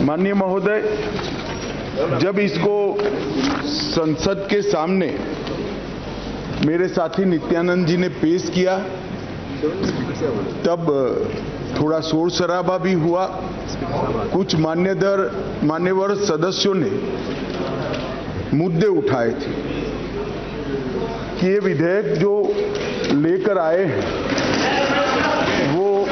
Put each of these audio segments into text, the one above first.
माननीय महोदय, जब इसको संसद के सामने मेरे साथी नित्यानंद जी ने पेश किया तब थोड़ा शोर शराबा भी हुआ। कुछ मान्यवर सदस्यों ने मुद्दे उठाए थे कि ये विधेयक जो लेकर आए हैं वो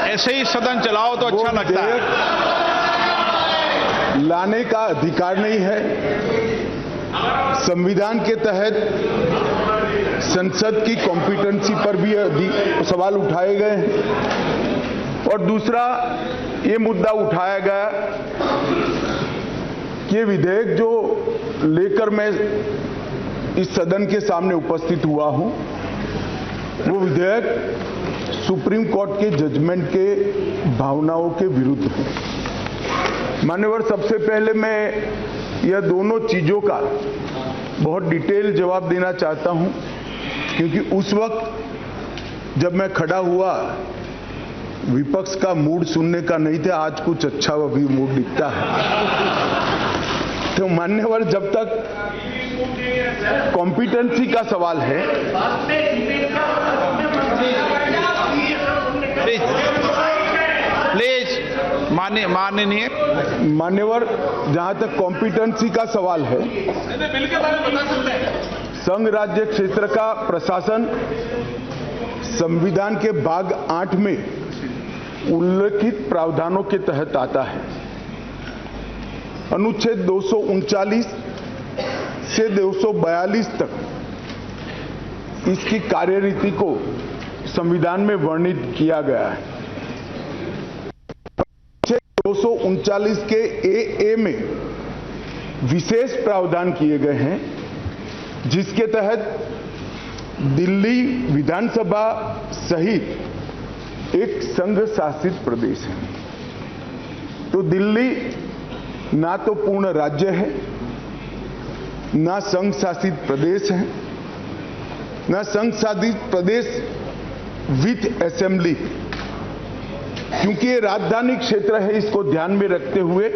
ऐसे ही सदन चलाओ तो अच्छा लगता है। लाने का अधिकार नहीं है। संविधान के तहत संसद की कॉम्पिटेंसी पर भी सवाल उठाए गए हैं और दूसरा ये मुद्दा उठाया गया कि ये विधेयक जो लेकर मैं इस सदन के सामने उपस्थित हुआ हूं वो विधेयक सुप्रीम कोर्ट के जजमेंट के भावनाओं के विरुद्ध है। मान्यवर, सबसे पहले मैं यह दोनों चीजों का बहुत डिटेल जवाब देना चाहता हूं क्योंकि उस वक्त जब मैं खड़ा हुआ विपक्ष का मूड सुनने का नहीं था, आज कुछ अच्छा भी मूड दिखता है। तो मान्यवर, जब तक कॉम्पिटेंसी का सवाल है प्लीज मान्यवर, जहां तक कॉम्पिटेंसी का सवाल है, संघ राज्य क्षेत्र का प्रशासन संविधान के भाग 8 में उल्लिखित प्रावधानों के तहत आता है। अनुच्छेद 239 से 242 तक इसकी कार्यरीति को संविधान में वर्णित किया गया है। 239 के ए में विशेष प्रावधान किए गए हैं जिसके तहत दिल्ली विधानसभा सहित एक संघ शासित प्रदेश है। तो दिल्ली ना तो पूर्ण राज्य है, ना संघ शासित प्रदेश है, ना संघ शासित प्रदेश विथ असेंबली। क्योंकि ये राजधानी क्षेत्र है, इसको ध्यान में रखते हुए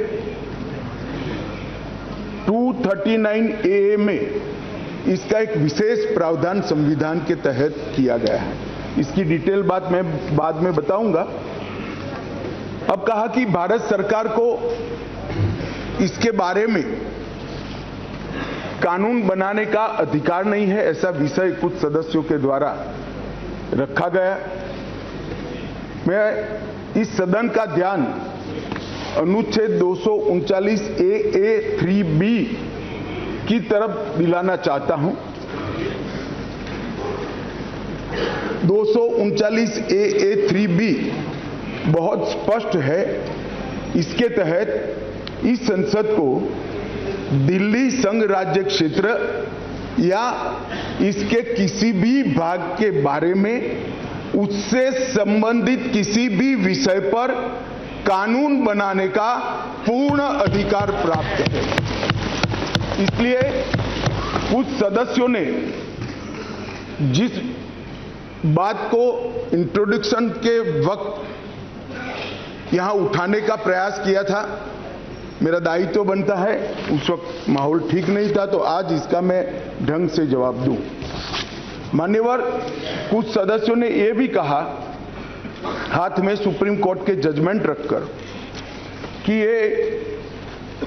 239A में इसका एक विशेष प्रावधान संविधान के तहत किया गया है। इसकी डिटेल बात मैं बाद में बताऊंगा। अब कहा कि भारत सरकार को इसके बारे में कानून बनाने का अधिकार नहीं है, ऐसा विषय कुछ सदस्यों के द्वारा रखा गया। मैं इस सदन का ध्यान अनुच्छेद 239A3B की तरफ दिलाना चाहता हूं। 239A3B बहुत स्पष्ट है। इसके तहत इस संसद को दिल्ली संघ राज्य क्षेत्र या इसके किसी भी भाग के बारे में उससे संबंधित किसी भी विषय पर कानून बनाने का पूर्ण अधिकार प्राप्त है। इसलिए कुछ सदस्यों ने जिस बात को इंट्रोडक्शन के वक्त यहां उठाने का प्रयास किया था, मेरा दायित्व तो बनता है, उस वक्त माहौल ठीक नहीं था, तो आज इसका मैं ढंग से जवाब दूं। मान्यवर, कुछ सदस्यों ने यह भी कहा हाथ में सुप्रीम कोर्ट के जजमेंट रखकर कि ये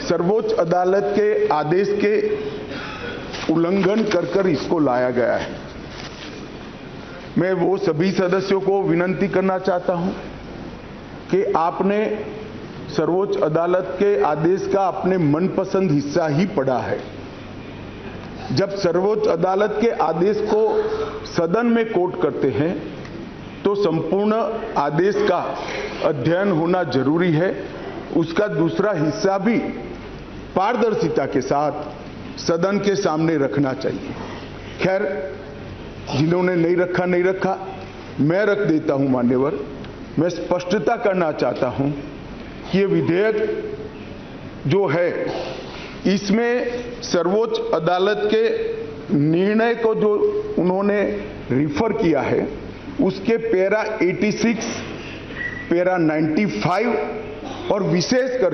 सर्वोच्च अदालत के आदेश के उल्लंघन कर इसको लाया गया है। मैं वो सभी सदस्यों को विनती करना चाहता हूं कि आपने सर्वोच्च अदालत के आदेश का अपने मनपसंद हिस्सा ही पढ़ा है। जब सर्वोच्च अदालत के आदेश को सदन में कोट करते हैं तो संपूर्ण आदेश का अध्ययन होना जरूरी है। उसका दूसरा हिस्सा भी पारदर्शिता के साथ सदन के सामने रखना चाहिए। खैर, जिन्होंने नहीं रखा, मैं रख देता हूं। मान्यवर, मैं स्पष्टता करना चाहता हूं कि ये विधेयक जो है इसमें सर्वोच्च अदालत के निर्णय को जो उन्होंने रिफर किया है उसके पैरा 86, पैरा 95 और विशेष कर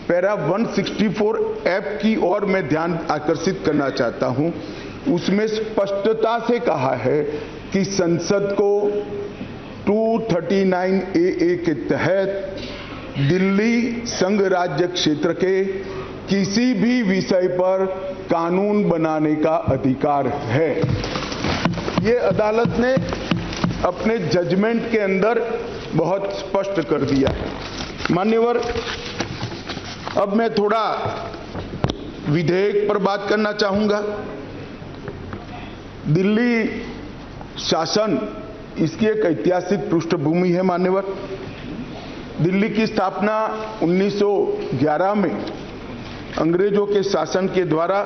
पैरा 164F की ओर मैं ध्यान आकर्षित करना चाहता हूं। उसमें स्पष्टता से कहा है कि संसद को 239AA के तहत दिल्ली संघ राज्य क्षेत्र के किसी भी विषय पर कानून बनाने का अधिकार है। ये अदालत ने अपने जजमेंट के अंदर बहुत स्पष्ट कर दिया है। मान्यवर, अब मैं थोड़ा विधेयक पर बात करना चाहूंगा। दिल्ली शासन, इसकी एक ऐतिहासिक पृष्ठभूमि है मान्यवर। दिल्ली की स्थापना 1911 में अंग्रेजों के शासन के द्वारा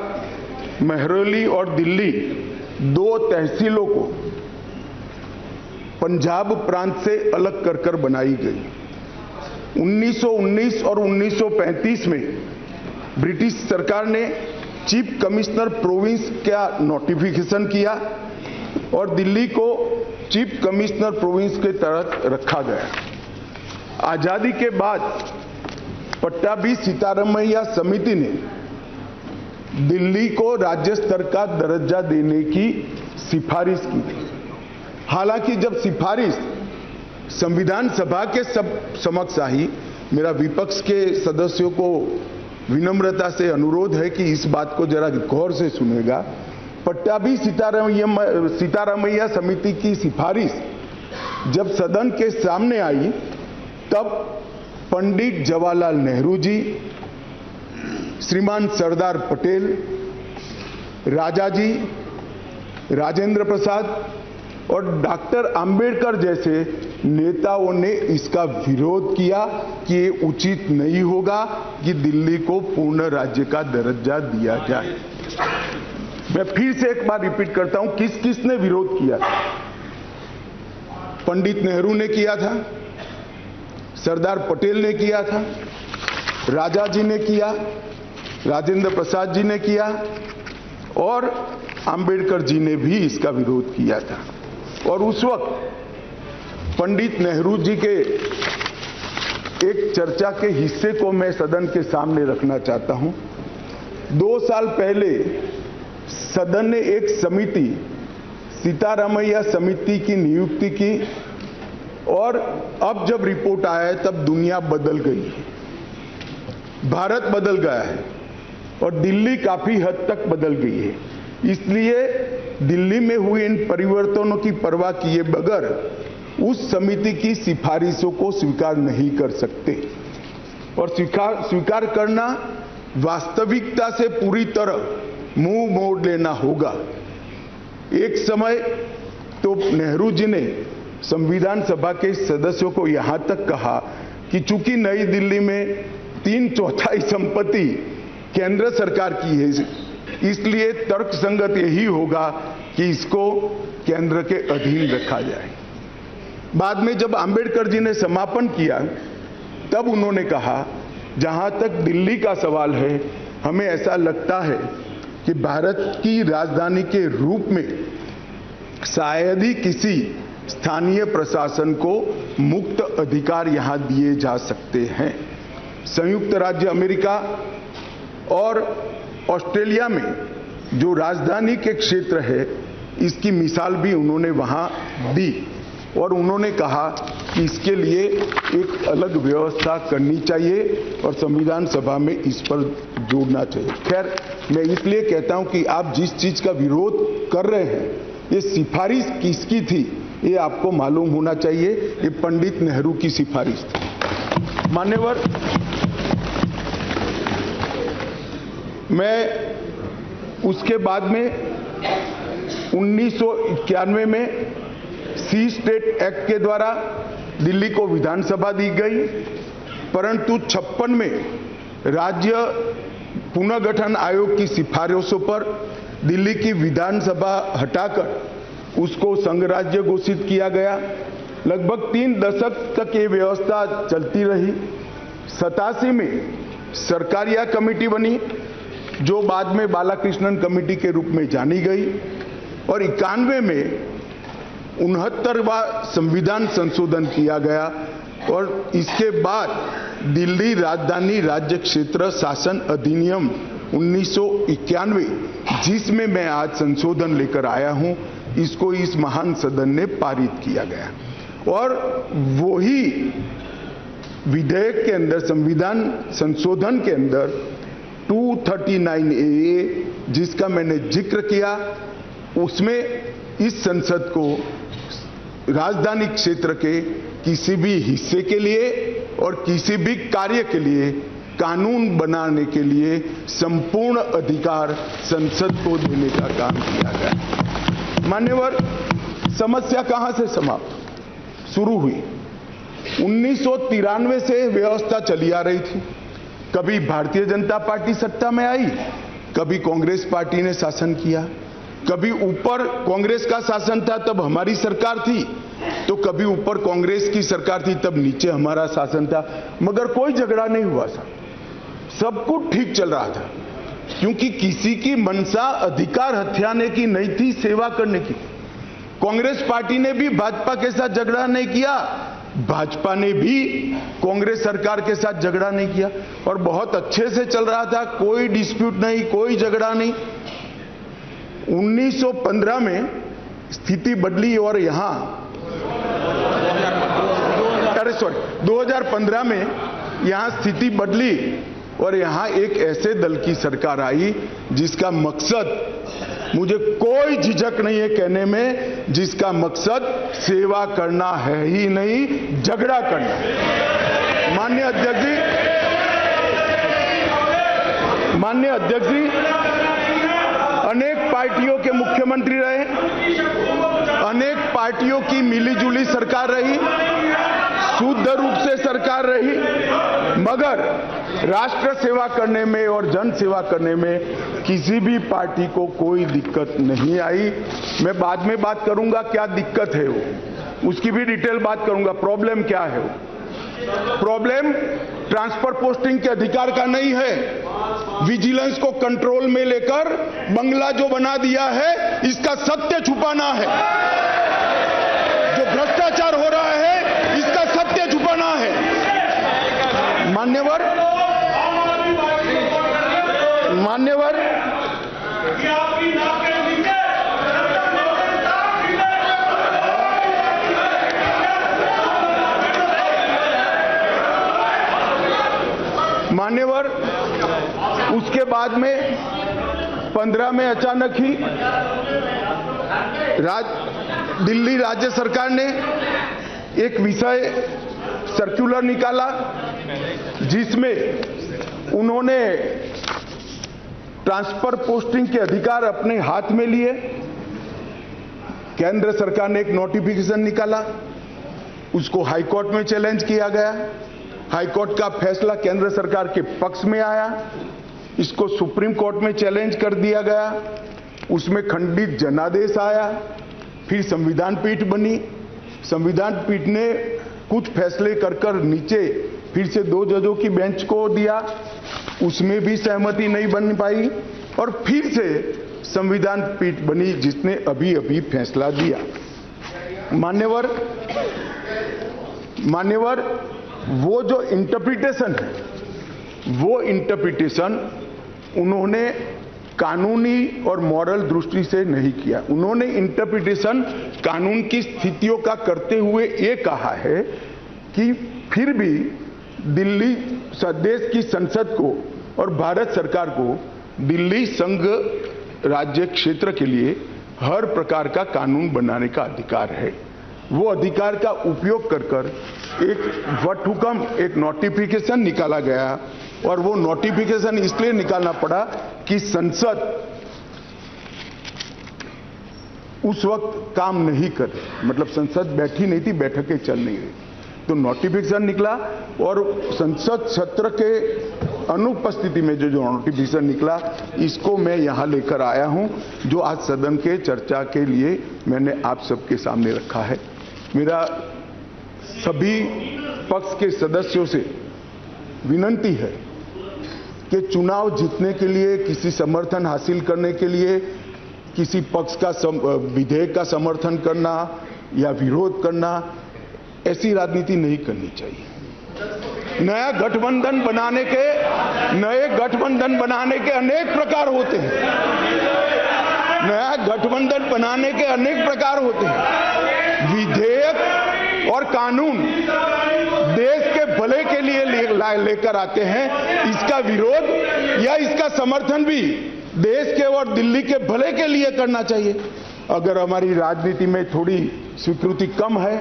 महरौली और दिल्ली दो तहसीलों को पंजाब प्रांत से अलग कर बनाई गई। 1919 और 1935 में ब्रिटिश सरकार ने चीफ कमिश्नर प्रोविंस का नोटिफिकेशन किया और दिल्ली को चीफ कमिश्नर प्रोविंस के तहत रखा गया। आजादी के बाद पट्टाभी सीतारामैया समिति ने दिल्ली को राज्य स्तर का दर्जा देने की सिफारिश की थी। हालांकि जब सिफारिश संविधान सभा के समक्ष आई, मेरा विपक्ष के सदस्यों को विनम्रता से अनुरोध है कि इस बात को जरा गौर से सुनेगा। पट्टाभी सीतारामैया समिति की सिफारिश जब सदन के सामने आई, तब पंडित जवाहरलाल नेहरू जी, श्रीमान सरदार पटेल, राजा जी, राजेंद्र प्रसाद और डॉक्टर अंबेडकर जैसे नेताओं ने इसका विरोध किया कि ये उचित नहीं होगा कि दिल्ली को पूर्ण राज्य का दर्जा दिया जाए। मैं फिर से एक बार रिपीट करता हूं, किस किस ने विरोध किया था? पंडित नेहरू ने किया था, सरदार पटेल ने किया था, राजा जी ने किया, राजेंद्र प्रसाद जी ने किया और अंबेडकर जी ने भी इसका विरोध किया था। और उस वक्त पंडित नेहरू जी के एक चर्चा के हिस्से को मैं सदन के सामने रखना चाहता हूं। 2 साल पहले सदन ने एक समिति, सीतारामैया समिति की नियुक्ति की और अब जब रिपोर्ट आया है तब दुनिया बदल गई है, भारत बदल गया है और दिल्ली काफी हद तक बदल गई है। इसलिए दिल्ली में हुए इन परिवर्तनों की परवाह किए बगैर उस समिति की सिफारिशों को स्वीकार नहीं कर सकते और स्वीकार करना वास्तविकता से पूरी तरह मुंह मोड़ लेना होगा। एक समय तो नेहरू जी ने संविधान सभा के सदस्यों को यहां तक कहा कि चूंकि नई दिल्ली में 3/4 संपत्ति केंद्र सरकार की है, इसलिए तर्कसंगत यही होगा कि इसको केंद्र के अधीन रखा जाए। बाद में जब अंबेडकर जी ने समापन किया, तब उन्होंने कहा, जहां तक दिल्ली का सवाल है, हमें ऐसा लगता है कि भारत की राजधानी के रूप में शायद ही किसी स्थानीय प्रशासन को मुक्त अधिकार यहां दिए जा सकते हैं। संयुक्त राज्य अमेरिका और ऑस्ट्रेलिया में जो राजधानी के क्षेत्र है, इसकी मिसाल भी उन्होंने वहां दी और उन्होंने कहा कि इसके लिए एक अलग व्यवस्था करनी चाहिए और संविधान सभा में इस पर जोड़ना चाहिए। खैर, मैं इसलिए कहता हूं कि आप जिस चीज का विरोध कर रहे हैं, ये सिफारिश किसकी थी ये आपको मालूम होना चाहिए। ये पंडित नेहरू की सिफारिश थी। मान्यवर, मैं उसके बाद में 1991 में सी स्टेट एक्ट के द्वारा दिल्ली को विधानसभा दी गई, परंतु 56 में राज्य पुनर्गठन आयोग की सिफारिशों पर दिल्ली की विधानसभा हटाकर उसको संघ राज्य घोषित किया गया। लगभग 3 दशक तक ये व्यवस्था चलती रही। 87 में सरकारिया कमेटी बनी, जो बाद में बालाकृष्णन कमेटी के रूप में जानी गई, और 91 में 69वां संविधान संशोधन किया गया और इसके बाद दिल्ली राजधानी राज्य क्षेत्र शासन अधिनियम 1991, जिसमें मैं आज संशोधन लेकर आया हूं, इसको इस महान सदन ने पारित किया गया। और वही विधेयक के अंदर, संविधान संशोधन के अंदर 239A, जिसका मैंने जिक्र किया, उसमें इस संसद को राजधानी क्षेत्र के किसी भी हिस्से के लिए और किसी भी कार्य के लिए कानून बनाने के लिए संपूर्ण अधिकार संसद को देने का काम किया गया। मान्यवर, समस्या कहां से समाप्त शुरू हुई? 1993 से व्यवस्था चली आ रही थी। कभी भारतीय जनता पार्टी सत्ता में आई, कभी कांग्रेस पार्टी ने शासन किया, कभी ऊपर कांग्रेस का शासन था तब हमारी सरकार थी, तो कभी ऊपर कांग्रेस की सरकार थी तब नीचे हमारा शासन था, मगर कोई झगड़ा नहीं हुआ था, सब कुछ ठीक चल रहा था, क्योंकि किसी की मंशा अधिकार हथियाने की नहीं थी, सेवा करने की। कांग्रेस पार्टी ने भी भाजपा के साथ झगड़ा नहीं किया, भाजपा ने भी कांग्रेस सरकार के साथ झगड़ा नहीं किया और बहुत अच्छे से चल रहा था, कोई डिस्प्यूट नहीं, कोई झगड़ा नहीं। 1915 में स्थिति बदली और यहां 2015 में यहां स्थिति बदली और यहां एक ऐसे दल की सरकार आई जिसका मकसद, मुझे कोई झिझक नहीं है कहने में, जिसका मकसद सेवा करना है ही नहीं, झगड़ा करना। माननीय अध्यक्ष जी, अनेक पार्टियों के मुख्यमंत्री रहे, अनेक पार्टियों की मिलीजुली सरकार रही, शुद्ध रूप से सरकार रही, मगर राष्ट्र सेवा करने में और जन सेवा करने में किसी भी पार्टी को कोई दिक्कत नहीं आई। मैं बाद में बात करूंगा क्या दिक्कत है वो, उसकी भी डिटेल बात करूंगा, प्रॉब्लम क्या है वो। प्रॉब्लम ट्रांसफर पोस्टिंग के अधिकार का नहीं है, विजिलेंस को कंट्रोल में लेकर बंगला जो बना दिया है, इसका सत्य छुपाना है। जो भ्रष्टाचार हो रहा है, इसका सत्य छुपाना है। मान्यवर, उसके बाद में 15 में अचानक ही दिल्ली राज्य सरकार ने एक विषय सर्कुलर निकाला, जिसमें उन्होंने ट्रांसफर पोस्टिंग के अधिकार अपने हाथ में लिए। केंद्र सरकार ने एक नोटिफिकेशन निकाला, उसको हाई कोर्ट में चैलेंज किया गया। हाई कोर्ट का फैसला केंद्र सरकार के पक्ष में आया, इसको सुप्रीम कोर्ट में चैलेंज कर दिया गया, उसमें खंडित जनादेश आया, फिर संविधान पीठ बनी। संविधान पीठ ने कुछ फैसले कर नीचे फिर से 2 जजों की बेंच को दिया, उसमें भी सहमति नहीं बन पाई और फिर से संविधान पीठ बनी जिसने अभी फैसला दिया। मान्यवर, वो जो इंटरप्रिटेशन है, वो इंटरप्रिटेशन उन्होंने कानूनी और मॉरल दृष्टि से नहीं किया। उन्होंने इंटरप्रिटेशन कानून की स्थितियों का करते हुए ये कहा है कि फिर भी दिल्ली देश की संसद को और भारत सरकार को दिल्ली संघ राज्य क्षेत्र के लिए हर प्रकार का कानून बनाने का अधिकार है। वो अधिकार का उपयोग कर एक वटहुकम, एक नोटिफिकेशन निकाला गया और वो नोटिफिकेशन इसलिए निकालना पड़ा कि संसद उस वक्त काम नहीं कर, मतलब संसद बैठी नहीं थी, बैठकें चल नहीं रही, तो नोटिफिकेशन निकला और संसद सत्र के अनुपस्थिति में जो नोटिफिकेशन निकला, इसको मैं यहां लेकर आया हूं, जो आज सदन के चर्चा के लिए मैंने आप सबके सामने रखा है। मेरा सभी पक्ष के सदस्यों से विनती है कि चुनाव जीतने के लिए, किसी समर्थन हासिल करने के लिए किसी पक्ष का विधेयक का समर्थन करना, या विरोध करना, ऐसी राजनीति नहीं करनी चाहिए। नए गठबंधन बनाने के अनेक प्रकार होते हैं। नया गठबंधन बनाने के अनेक प्रकार होते हैं। विधेयक और कानून देश के भले के लिए लेकर आते हैं। इसका विरोध या इसका समर्थन भी देश के और दिल्ली के भले के लिए करना चाहिए। अगर हमारी राजनीति में थोड़ी स्वीकृति कम है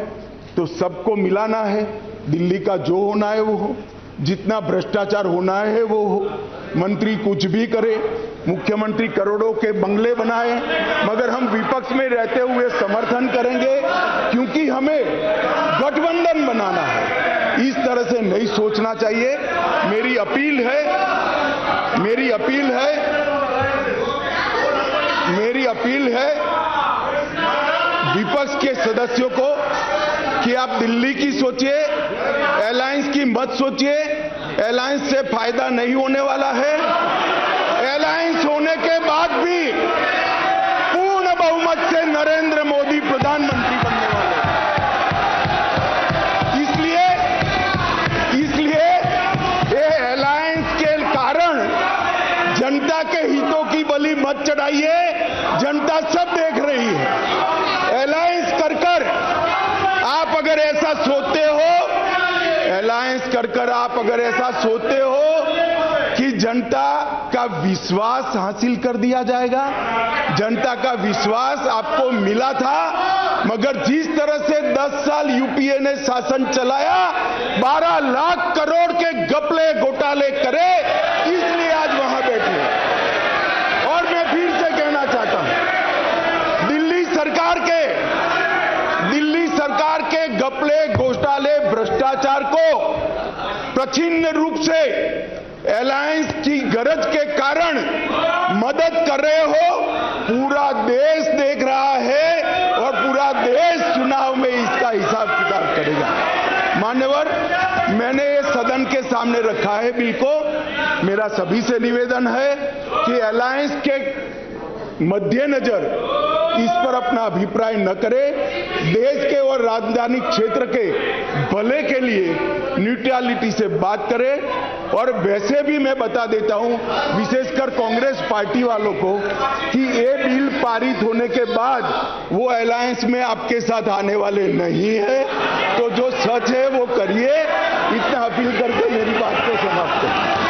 तो सबको मिलाना है। दिल्ली का जो होना है वो हो, जितना भ्रष्टाचार होना है वो हो, मंत्री कुछ भी करे, मुख्यमंत्री करोड़ों के बंगले बनाए, मगर हम विपक्ष में रहते हुए समर्थन करेंगे क्योंकि हमें गठबंधन बनाना है। इस तरह से नहीं सोचना चाहिए। मेरी अपील है विपक्ष के सदस्यों को कि आप दिल्ली की सोचिए, अलायंस की मत सोचिए। अलायंस से फायदा नहीं होने वाला है। अलायंस होने के बाद भी पूर्ण बहुमत से नरेंद्र मोदी प्रधानमंत्री बनने वाले हैं। इसलिए ये अलायंस के कारण जनता के हितों की बलि मत चढ़ाइए। जनता सब देख रही है। अलायंस कर आप अगर ऐसा सोचते हो कि जनता का विश्वास हासिल कर दिया जाएगा, जनता का विश्वास आपको मिला था, मगर जिस तरह से 10 साल यूपीए ने शासन चलाया, 12 लाख करोड़ के घपले घोटाले करे, इसलिए आज वहां बैठे। और मैं फिर से कहना चाहता हूं, दिल्ली सरकार के घपले घोटाले भ्रष्टाचार को प्रच्छिन्न रूप से अलायंस की गरज के कारण मदद कर रहे हो। पूरा देश देख रहा है और पूरा देश चुनाव में इसका हिसाब किताब करेगा। मान्यवर, मैंने ये सदन के सामने रखा है बिल को। मेरा सभी से निवेदन है कि अलायंस के मद्देनजर इस पर अपना अभिप्राय न करें। देश के और राजधानी क्षेत्र के भले के लिए न्यूट्रलिटी से बात करें। और वैसे भी मैं बता देता हूं, विशेषकर कांग्रेस पार्टी वालों को, कि ये बिल पारित होने के बाद वो अलायंस में आपके साथ आने वाले नहीं है। तो जो सच है वो करिए। इतना अपील करके मेरी बात को समाप्त करें।